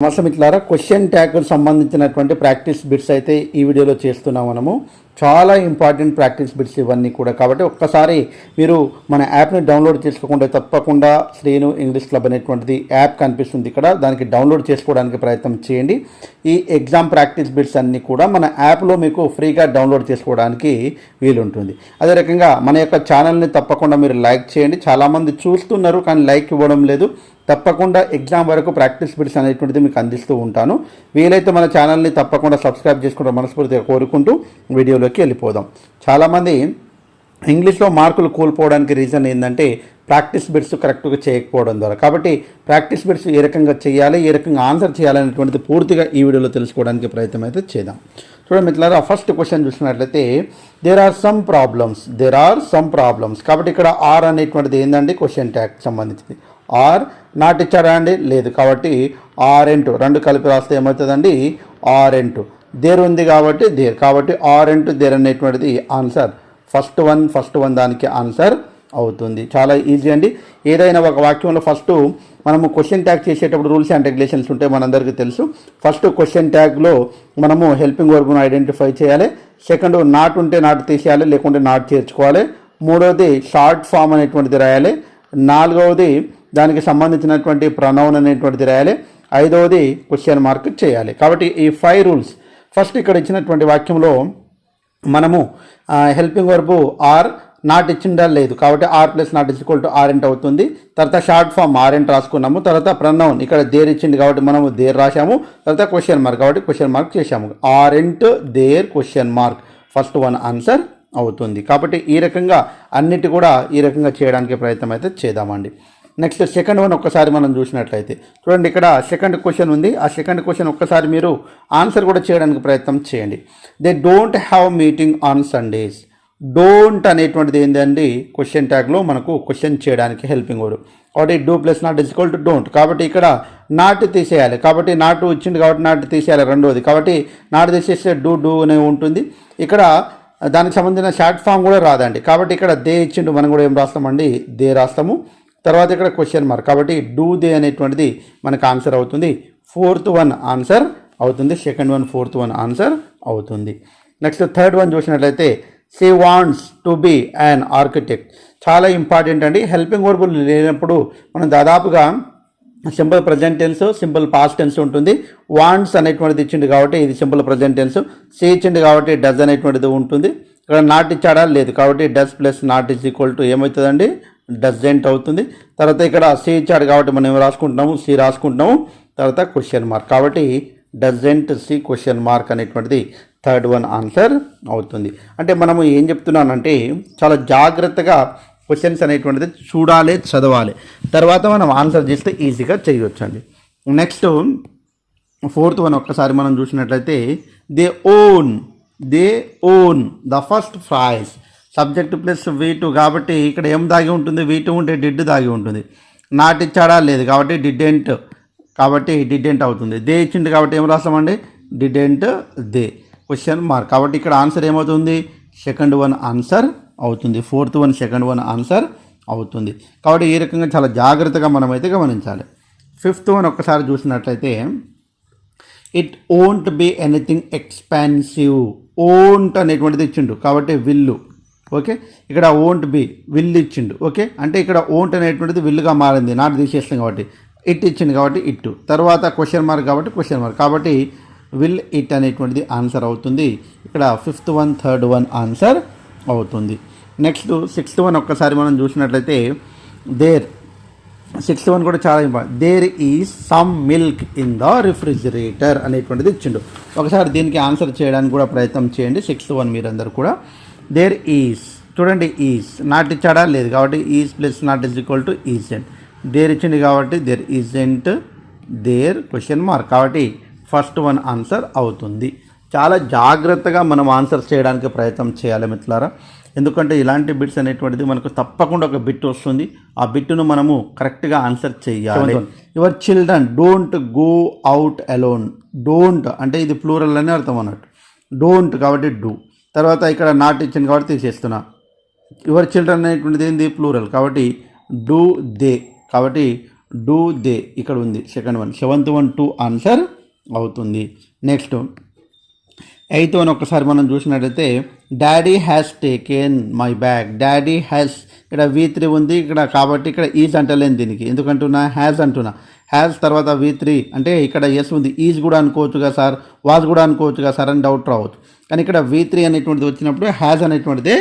నమస్తే మిత్రులారా, క్వశ్చన్ ట్యాగ్కు సంబంధించినటువంటి ప్రాక్టీస్ బిట్స్ అయితే ఈ వీడియోలో చేస్తున్నాం. మనము చాలా ఇంపార్టెంట్ ప్రాక్టీస్ బిట్స్ ఇవన్నీ కూడా. కాబట్టి ఒక్కసారి మీరు మన యాప్ని డౌన్లోడ్ చేసుకోకుండా తప్పకుండా శ్రీను ఇంగ్లీష్ క్లబ్ అనేటువంటిది యాప్ కనిపిస్తుంది ఇక్కడ, దానికి డౌన్లోడ్ చేసుకోవడానికి ప్రయత్నం చేయండి. ఈ ఎగ్జామ్ ప్రాక్టీస్ బిట్స్ అన్నీ కూడా మన యాప్లో మీకు ఫ్రీగా డౌన్లోడ్ చేసుకోవడానికి వీలుంటుంది. అదే రకంగా మన యొక్క ఛానల్ని తప్పకుండా మీరు లైక్ చేయండి. చాలామంది చూస్తున్నారు కానీ లైక్ ఇవ్వడం లేదు. తప్పకుండా ఎగ్జామ్ వరకు ప్రాక్టీస్ బిట్స్ అనేటువంటిది మీకు అందిస్తూ ఉంటాను. వీలైతే మన ఛానల్ని తప్పకుండా సబ్స్క్రైబ్ చేసుకుంటూ మనస్ఫూర్తిగా కోరుకుంటూ వీడియోలోకి వెళ్ళిపోదాం. చాలామంది ఇంగ్లీష్లో మార్కులు కోల్పోవడానికి రీజన్ ఏంటంటే ప్రాక్టీస్ బిట్స్ కరెక్ట్గా చేయకపోవడం ద్వారా. కాబట్టి ప్రాక్టీస్ బిట్స్ ఏ రకంగా చేయాలి, ఏ రకంగా ఆన్సర్ చేయాలనేటువంటిది పూర్తిగా ఈ వీడియోలో తెలుసుకోవడానికి ప్రయత్నం అయితే చేద్దాం. చూడండి మిత్రులారా, ఫస్ట్ క్వశ్చన్ చూసినట్లయితే దేర్ ఆర్ సమ్ ప్రాబ్లమ్స్. కాబట్టి ఇక్కడ ఆర్ అనేటువంటిది ఏంటండి, క్వశ్చన్ ట్యాగ్ సంబంధించింది. ఆర్ నాట్ ఇచ్చాడా అండి, లేదు. కాబట్టి ఆరెంట్ రెండు కలిపి రాస్తే ఏమవుతుందండి, ఆరెంట్. దేర్ ఉంది కాబట్టి దేర్, కాబట్టి ఆరెంట్ దేర్ అనేటువంటిది ఆన్సర్. ఫస్ట్ వన్ దానికి ఆన్సర్ అవుతుంది. చాలా ఈజీ అండి. ఏదైనా ఒక వాక్యంలో ఫస్ట్ మనము క్వశ్చన్ ట్యాగ్ చేసేటప్పుడు రూల్స్ అండ్ రెగ్యులేషన్స్ ఉంటే మనందరికీ తెలుసు. ఫస్ట్ క్వశ్చన్ ట్యాగ్లో మనము హెల్పింగ్ వర్బ్ను ఐడెంటిఫై చేయాలి. సెకండ్ నాట్ ఉంటే నాట్ తీసేయాలి, లేకుంటే నాట్ చేర్చుకోవాలి. మూడవది షార్ట్ ఫామ్ అనేటువంటిది రాయాలి. నాలుగవది దానికి సంబంధించినటువంటి ప్రొనౌన్ అనేటువంటిది రాయాలి. ఐదవది క్వశ్చన్ మార్క్ చేయాలి. కాబట్టి ఈ 5 రూల్స్. ఫస్ట్ ఇక్కడ ఇచ్చినటువంటి వాక్యంలో మనము హెల్పింగ్ వర్బు ఆర్ నాట్ ఇచ్చిందా, లేదు. కాబట్టి are plus not is equal to aren't అవుతుంది. తర్వాత షార్ట్ ఫామ్ ఆరెంట్ రాసుకున్నాము. తర్వాత ప్రొనౌన్ ఇక్కడ దేర్ ఇచ్చింది కాబట్టి మనము దేర్ రాసాము. తర్వాత క్వశ్చన్ మార్క్ కాబట్టి క్వశ్చన్ మార్క్ చేసాము. Aren't there question mark first one answer అవుతుంది. కాబట్టి ఈ రకంగా అన్నిటి కూడా ఈ రకంగా చేయడానికి ప్రయత్నం అయితే చేద్దామండి. నెక్స్ట్ సెకండ్ వన్ ఒక్కసారి మనం చూసినట్లయితే చూడండి, ఇక్కడ సెకండ్ క్వశ్చన్ ఉంది. ఆ సెకండ్ క్వశ్చన్ ఒక్కసారి మీరు ఆన్సర్ కూడా చేయడానికి ప్రయత్నం చేయండి. They don't have meeting on Sundays. Don't అనేటువంటిది ఏంటండి, క్వశ్చన్ ట్యాగ్లో మనకు క్వశ్చన్ చేయడానికి హెల్పింగ్ వర్డ్. కాబట్టి do plus not is equal to don't. కాబట్టి ఇక్కడ నాట్ తీసేయాలి. కాబట్టి నాట్ ఇచ్చింది కాబట్టి నాట్ తీసేయాలి రెండోది. కాబట్టి నాట్ తీసేస్తే డూ అనే ఉంటుంది. ఇక్కడ దానికి సంబంధించిన షార్ట్ ఫామ్ కూడా రాదండి. కాబట్టి ఇక్కడ దే ఇచ్చిండు, మనం కూడా ఏం రాస్తామండి, దే రాస్తాము. తర్వాత ఇక్కడ క్వశ్చన్ మార్క్, కాబట్టి డూ దే అనేటువంటిది మనకు ఆన్సర్ అవుతుంది. ఫోర్త్ వన్ ఆన్సర్ అవుతుంది. Second one fourth one answer అవుతుంది. నెక్స్ట్ థర్డ్ వన్ చూసినట్లయితే she wants to be an architect. చాలా ఇంపార్టెంట్ అండి. హెల్పింగ్ వర్బులు లేనప్పుడు మనం దాదాపుగా simple present tense, simple past tense ఉంటుంది. వాంట్స్ అనేటువంటిది ఇచ్చిండు కాబట్టి ఇది సింపుల్ ప్రజెంట్ టెన్స్. సీ ఇచ్చిండు కాబట్టి డస్ అనేటువంటిది ఉంటుంది. ఇక్కడ నాట్ ఇచ్చాడా, లేదు. కాబట్టి does plus not is equal to ఏమవుతుందండి, డజెంట్ అవుతుంది. తర్వాత ఇక్కడ సి ఇచ్చాడు కాబట్టి మనం ఏం రాసుకుంటున్నాము, సి రాసుకుంటున్నాము. తర్వాత క్వశ్చన్ మార్క్, కాబట్టి డజెంట్ సి క్వశ్చన్ మార్క్ అనేటువంటిది థర్డ్ వన్ ఆన్సర్ అవుతుంది. అంటే మనము ఏం చెప్తున్నానంటే చాలా జాగ్రత్తగా క్వశ్చన్స్ అనేటువంటిది చూడాలి, చదవాలి. తర్వాత మనం ఆన్సర్ చేస్తే ఈజీగా చేయవచ్చు అండి. నెక్స్ట్ ఫోర్త్ వన్ ఒక్కసారి మనం చూసినట్లయితే they own the first prize. Subject plus V2 కాబట్టి ఇక్కడ ఏం దాగి ఉంటుంది, V2 ఉంటే డిడ్ దాగి ఉంటుంది. నాట్ ఇచ్చాడా, లేదు. కాబట్టి డిడెంట్, కాబట్టి డిడెంట్ అవుతుంది. దే ఇచ్చింది కాబట్టి ఏం రాస్తామండి, డిడెంట్ దే క్వశ్చన్ మార్క్. కాబట్టి ఇక్కడ ఆన్సర్ ఏమవుతుంది, సెకండ్ వన్ ఆన్సర్ అవుతుంది. Fourth one second one answer అవుతుంది. కాబట్టి ఈ రకంగా చాలా జాగ్రత్తగా మనమైతే గమనించాలి. ఫిఫ్త్ వన్ ఒక్కసారి చూసినట్లయితే it won't be anything expensive. Won't అనేటువంటిది ఇచ్చిండు కాబట్టి విల్లు. ఓకే, ఇక్కడ ఓంట్ బి విల్ ఇచ్చిండు. ఓకే, అంటే ఇక్కడ ఓంట్ అనేటువంటిది విల్లుగా మారింది, నాట్ తీసేస్తాం కాబట్టి. ఇట్ ఇచ్చింది కాబట్టి ఇట్. తర్వాత క్వశ్చన్ మార్క్ కాబట్టి క్వశ్చన్ మార్క్, కాబట్టి విల్ ఇట్ అనేటువంటిది ఆన్సర్ అవుతుంది. ఇక్కడ fifth one third one answer అవుతుంది. నెక్స్ట్ సిక్స్త్ వన్ ఒక్కసారి మనం చూసినట్లయితే సిక్స్త్ వన్ కూడా చాలా important. There is some milk in the refrigerator అనేటువంటిది ఇచ్చిండు. ఒకసారి దీనికి ఆన్సర్ చేయడానికి కూడా ప్రయత్నం చేయండి. సిక్స్త్ వన్ మీరందరూ కూడా దేర్ ఈజ్, చూడండి ఈజ్ నాట్ ఇచ్చాడా, లేదు. కాబట్టి is plus not is equal to isn't. There ఇచ్చింది కాబట్టి there isn't there question mark, కాబట్టి ఫస్ట్ వన్ ఆన్సర్ అవుతుంది. చాలా జాగ్రత్తగా మనం ఆన్సర్ చేయడానికి ప్రయత్నం చేయాలి మిత్రులారా. ఎందుకంటే ఇలాంటి బిట్స్ అనేటువంటిది మనకు తప్పకుండా ఒక బిట్ వస్తుంది. ఆ బిట్ను మనము కరెక్ట్గా ఆన్సర్ చేయాలి. Your children don't go out alone. Don't అంటే ఇది ప్లూరల్ అని అర్థం అన్నట్టు. డోంట్ కాబట్టి డూ. తర్వాత ఇక్కడ నాట్ ఇచ్చింది కాబట్టి తీసేస్తున్నా. యువర్ చిల్డ్రన్ అనేటువంటిది ఏంది, ప్లూరల్. కాబట్టి డూ దే, కాబట్టి డూ దే ఇక్కడ ఉంది second one. Seventh one to answer అవుతుంది. నెక్స్ట్ ఎయిత్ వన్ ఒకసారి మనం చూసినట్లయితే daddy has taken my bag. Daddy has ఇక్కడ V3 ఉంది ఇక్కడ, కాబట్టి ఇక్కడ ఈజ్ అంటలేను దీనికి, ఎందుకంటున్నా హ్యాస్ అంటున్నా. హ్యాస్ తర్వాత V3 అంటే ఇక్కడ ఎస్ ఉంది, ఈజ్ కూడా అనుకోవచ్చుగా సార్, వాజ్ కూడా అనుకోవచ్చుగా సార్ అని డౌట్ రావచ్చు. కానీ ఇక్కడ V3 అనేటువంటిది వచ్చినప్పుడు హ్యాస్ అనేటువంటిదే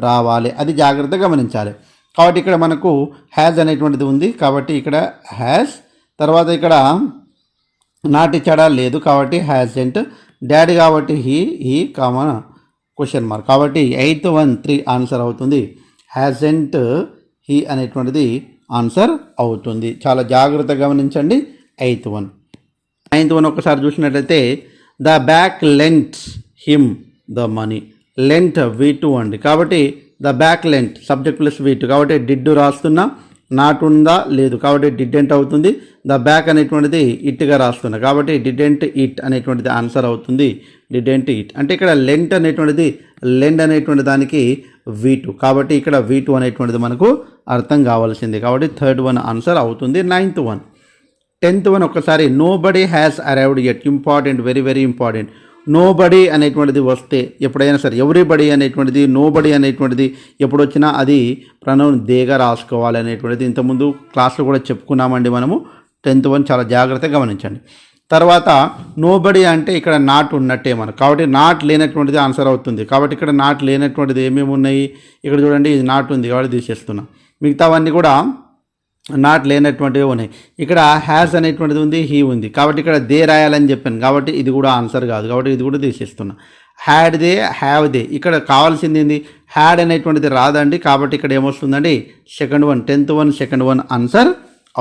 రావాలి, అది జాగ్రత్తగా గమనించాలి. కాబట్టి ఇక్కడ మనకు హ్యాస్ అనేటువంటిది ఉంది, కాబట్టి ఇక్కడ హ్యాస్. తర్వాత ఇక్కడ నాట్ ఇచ్చాడా, లేదు, కాబట్టి హ్యాజెంట్. డాడీ కాబట్టి హీ కామన్ క్వశ్చన్ మార్క్, కాబట్టి 8th వన్ 3 ఆన్సర్ అవుతుంది. హ్యాజెంట్ హీ అనేటువంటిది ఆన్సర్ అవుతుంది. చాలా జాగ్రత్తగా గమనించండి. 8th one. 9th వన్ ఒకసారి చూసినట్లయితే the bank lent him the money. Lent V2 అండి, కాబట్టి the bank lent subject plus V2, కాబట్టి డిడ్ రాస్తున్నా, నాట్ ఉందా లేదు, కాబట్టి డిడెంట్ అవుతుంది. ద బ్యాక్ అనేటువంటిది ఇట్గా రాస్తున్నా, కాబట్టి డిడెంట్ ఇట్ అనేటువంటిది ఆన్సర్ అవుతుంది. డిడెంట్ ఇట్ అంటే ఇక్కడ లెంట్ అనేటువంటిది లెండ్ అనేటువంటి దానికి V2, కాబట్టి ఇక్కడ V2 అనేటువంటిది మనకు అర్థం కావాల్సింది, కాబట్టి 3rd వన్ ఆన్సర్ అవుతుంది. 9th one. 10th వన్ ఒకసారి nobody has arrived at. Important, very very important. Nobody అనేటువంటిది వస్తే ఎప్పుడైనా సరే ఎవ్రీబడి అనేటువంటిది, నో బడీ అనేటువంటిది ఎప్పుడు వచ్చినా అది ప్రొనౌన్ దేగా రాసుకోవాలి అనేటువంటిది ఇంతకుముందు క్లాస్లో కూడా చెప్పుకున్నామండి మనము. 10th వన్ చాలా జాగ్రత్తగా గమనించండి. తర్వాత నో బడీ అంటే ఇక్కడ నాట్ ఉన్నట్టే మనకు, కాబట్టి నాట్ లేనటువంటిది ఆన్సర్ అవుతుంది. కాబట్టి ఇక్కడ నాట్ లేనటువంటిది ఏమేమి ఉన్నాయి ఇక్కడ చూడండి, ఇది నాట్ ఉంది కాబట్టి తీసేస్తున్నాం. మిగతావన్నీ కూడా నాట్ లేనటువంటివి ఉన్నాయి. ఇక్కడ హ్యాస్ అనేటువంటిది ఉంది, హీ ఉంది, కాబట్టి ఇక్కడ దే రాయాలని చెప్పాను, కాబట్టి ఇది కూడా ఆన్సర్ కాదు, కాబట్టి ఇది కూడా తీసేస్తున్నా. హ్యాడ్ దే, హ్యావ్ దే, ఇక్కడ కావాల్సింది ఏంది, హ్యాడ్ అనేటువంటిది రాదండి, కాబట్టి ఇక్కడ ఏమొస్తుందండి, second one. 10th one second one answer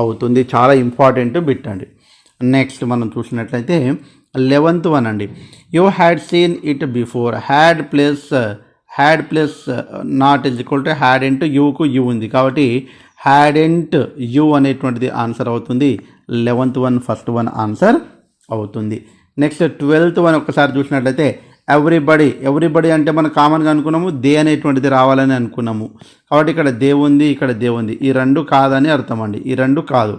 అవుతుంది. చాలా ఇంపార్టెంట్ బిట్ అండి. నెక్స్ట్ మనం చూసినట్లయితే 11th వన్ అండి. You had seen it before. Had plus not is equal to had into యూకు యూ ఉంది, కాబట్టి హ్యాడెంట్ యూ అనేటువంటిది ఆన్సర్ అవుతుంది. 11th one first one answer అవుతుంది. నెక్స్ట్ 12th వన్ ఒకసారి చూసినట్లయితే ఎవ్రీబడి అంటే మనం కామన్గా అనుకున్నాము దే అనేటువంటిది రావాలని అనుకున్నాము, కాబట్టి ఇక్కడ దే ఉంది, ఇక్కడ దే ఉంది, ఈ రెండు కాదని అర్థం అండి, ఈ రెండు కాదు,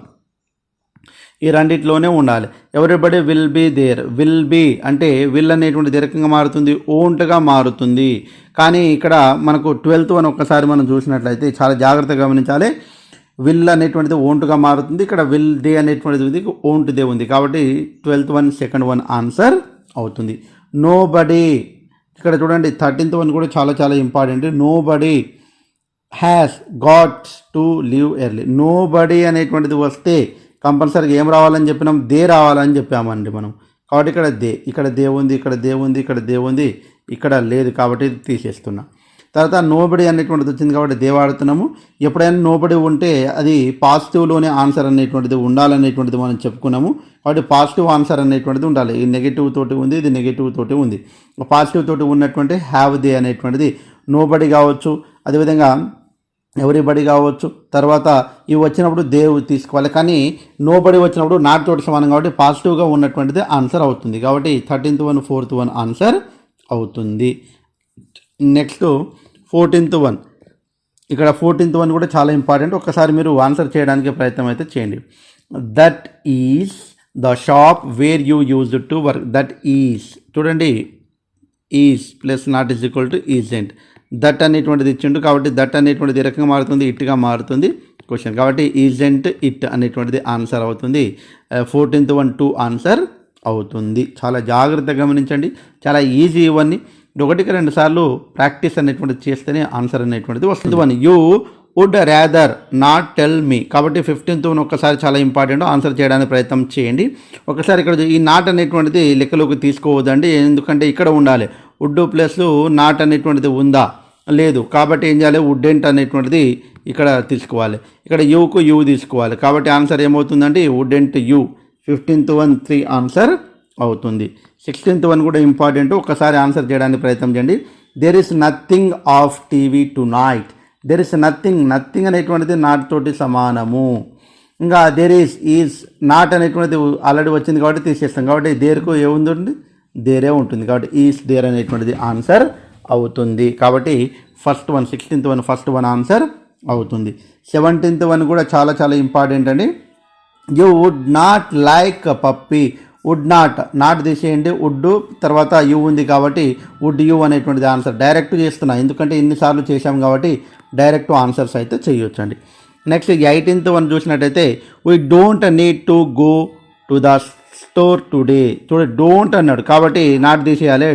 ఈ రెండిట్లోనే ఉండాలి. Everybody will be there. Will be అంటే విల్ అనేటువంటి రకంగా మారుతుంది, ఓంట్గా మారుతుంది. కానీ ఇక్కడ మనకు 12th వన్ ఒక్కసారి మనం చూసినట్లయితే చాలా జాగ్రత్తగా గమనించాలి. విల్ అనేటువంటిది ఓంట్గా మారుతుంది, ఇక్కడ విల్ దే అనేటువంటిది ఉంది, ఓంట్ దే ఉంది, కాబట్టి 12th one second one answer అవుతుంది. నో బడీ ఇక్కడ చూడండి 13th వన్ కూడా చాలా చాలా important. Nobody has got to leave early. Nobody అనేటువంటిది వస్తే కంపల్సరీగా ఏం రావాలని చెప్పినాం, దే రావాలని చెప్పామండి మనం, కాబట్టి ఇక్కడ దే ఉంది, ఇక్కడ దే ఉంది, ఇక్కడ దే ఉంది, ఇక్కడ లేదు, కాబట్టి తీసేస్తున్నా. తర్వాత నోబడి అనేటువంటిది వచ్చింది కాబట్టి దే వాడుతున్నాము. ఎప్పుడైనా నోబడి ఉంటే అది పాజిటివ్లోనే ఆన్సర్ అనేటువంటిది ఉండాలనేటువంటిది మనం చెప్పుకున్నాము, కాబట్టి పాజిటివ్ ఆన్సర్ అనేటువంటిది ఉండాలి. ఈ నెగిటివ్ తోటి ఉంది, ఇది నెగిటివ్ తోటి ఉంది. పాజిటివ్ తోటి ఉన్నటువంటి హ్యావ్ దే అనేటువంటిది నోబడి కావచ్చు, అదేవిధంగా ఎవ్రీబడి కావచ్చు. తర్వాత ఇవి వచ్చినప్పుడు దేవ్ తీసుకోవాలి, కానీ నోబడి వచ్చినప్పుడు నాట్ తోటి సమానం, కాబట్టి పాజిటివ్గా ఉన్నటువంటిది ఆన్సర్ అవుతుంది, కాబట్టి 13th one 4th one answer అవుతుంది. Next 14th one. ఇక్కడ 14th వన్ కూడా చాలా ఇంపార్టెంట్, ఒక్కసారి మీరు ఆన్సర్ చేయడానికి ప్రయత్నం అయితే చేయండి. That is the shop where you used to work. That is చూడండి, is plus not is equal to isn't. That అనేటువంటిది ఇచ్చిండు, కాబట్టి దట్ అనేటువంటిది ఏ రకంగా మారుతుంది, ఇట్గా మారుతుంది క్వశ్చన్, కాబట్టి ఈజెంట్ ఇట్ అనేటువంటిది ఆన్సర్ అవుతుంది. 14th వన్ 2 ఆన్సర్ అవుతుంది. చాలా జాగ్రత్తగా గమనించండి, చాలా ఈజీ ఇవన్నీ. ఒకటికి 2 సార్లు ప్రాక్టీస్ అనేటువంటిది చేస్తేనే ఆన్సర్ అనేటువంటిది వస్తుంది. One you would rather not tell me, కాబట్టి 15th వన్ ఒక్కసారి చాలా ఇంపార్టెంట్, ఆన్సర్ చేయడానికి ప్రయత్నం చేయండి. ఒకసారి ఇక్కడ ఈ నాట్ అనేటువంటిది లెక్కలోకి తీసుకోవద్దండి, ఎందుకంటే ఇక్కడ ఉండాలి. వుడ్ ప్లస్ నాట్ అనేటువంటిది ఉందా, లేదు, కాబట్టి ఏం చేయాలి, వుడ్డెంట్ అనేటువంటిది ఇక్కడ తీసుకోవాలి, ఇక్కడ యూకు యూ తీసుకోవాలి, కాబట్టి ఆన్సర్ ఏమవుతుందండి, వుడ్డెంట్ యూ. 15th వన్ 3 ఆన్సర్ అవుతుంది. 16th వన్ కూడా ఇంపార్టెంట్, ఒక్కసారి ఆన్సర్ చేయడానికి ప్రయత్నం చేయండి. There is nothing of TV to night. There is nothing అనేటువంటిది నాట్ తోటి సమానము. ఇంకా దెర్ ఈజ్ నాట్ అనేటువంటిది ఆల్రెడీ వచ్చింది కాబట్టి తీసేస్తాం, కాబట్టి దేర్కు ఏముందండి, దేరే ఉంటుంది, కాబట్టి ఈజ్ దేర్ అనేటువంటిది ఆన్సర్ అవుతుంది. కాబట్టి first one 16th one first one answer అవుతుంది. 17th వన్ కూడా చాలా చాలా ఇంపార్టెంట్ అండి. You would not like puppy. Would not తీసేయండి, వుడ్ తర్వాత యూ ఉంది కాబట్టి వుడ్ యూ అనేటువంటిది ఆన్సర్. డైరెక్ట్ చేస్తున్నా ఎందుకంటే ఇన్నిసార్లు చేశాం కాబట్టి డైరెక్ట్ ఆన్సర్స్ అయితే చేయొచ్చండి. నెక్స్ట్ 18th వన్ చూసినట్టయితే we don't need to go to the store today. చూడండి డోంట్ అన్నాడు కాబట్టి నాట్ తీసేయాలి,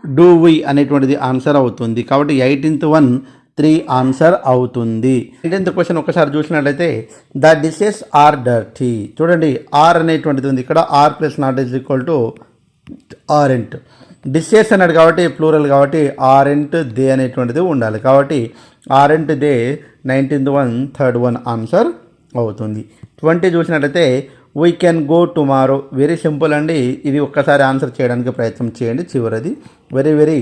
డూ వీ అనేటువంటిది ఆన్సర్ అవుతుంది. కాబట్టి 18th వన్ 3 ఆన్సర్ అవుతుంది. 18th క్వశ్చన్ ఒకసారి చూసినట్లయితే ద డిషెస్ ఆర్ డర్టీ. చూడండి ఆర్ అనేటువంటిది ఉంది ఇక్కడ, are plus not is equal to aren't. Dishes అన్నాడు కాబట్టి ప్లూరల్ కాబట్టి ఆరెంట్ దే అనేటువంటిది ఉండాలి. కాబట్టి aren't they 19th one 3rd one answer అవుతుంది. 20 చూసినట్లయితే we can go tomorrow. Very simple అండి, ఇది ఒక్కసారి ఆన్సర్ చేయడానికి ప్రయత్నం చేయండి. చివరిది వెరీ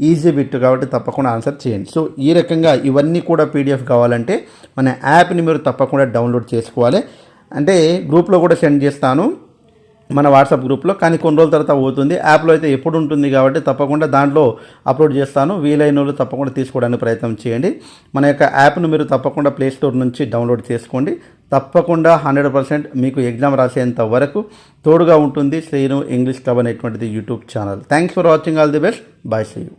ఈజీ బిట్ కాబట్టి తప్పకుండా ఆన్సర్ చేయండి. సో ఈ రకంగా ఇవన్నీ కూడా పీడిఎఫ్ కావాలంటే మన యాప్ని మీరు తప్పకుండా డౌన్లోడ్ చేసుకోవాలి. అంటే గ్రూప్లో కూడా సెండ్ చేస్తాను మన వాట్సాప్ గ్రూప్లో, కానీ కొన్ని రోజుల తర్వాత పోతుంది. యాప్లో అయితే ఎప్పుడు ఉంటుంది కాబట్టి తప్పకుండా దాంట్లో అప్లోడ్ చేస్తాను. వీలైన వాళ్ళు తప్పకుండా తీసుకోవడానికి ప్రయత్నం చేయండి. మన యొక్క యాప్ను మీరు తప్పకుండా ప్లే స్టోర్ నుంచి డౌన్లోడ్ చేసుకోండి. తప్పకుండా 100% మీకు ఎగ్జామ్ రాసేంత వరకు తోడుగా ఉంటుంది శ్రీను ఇంగ్లీష్ క్లబ్ అనేటువంటిది YouTube channel. Thanks for watching. All the best. Bye. See you.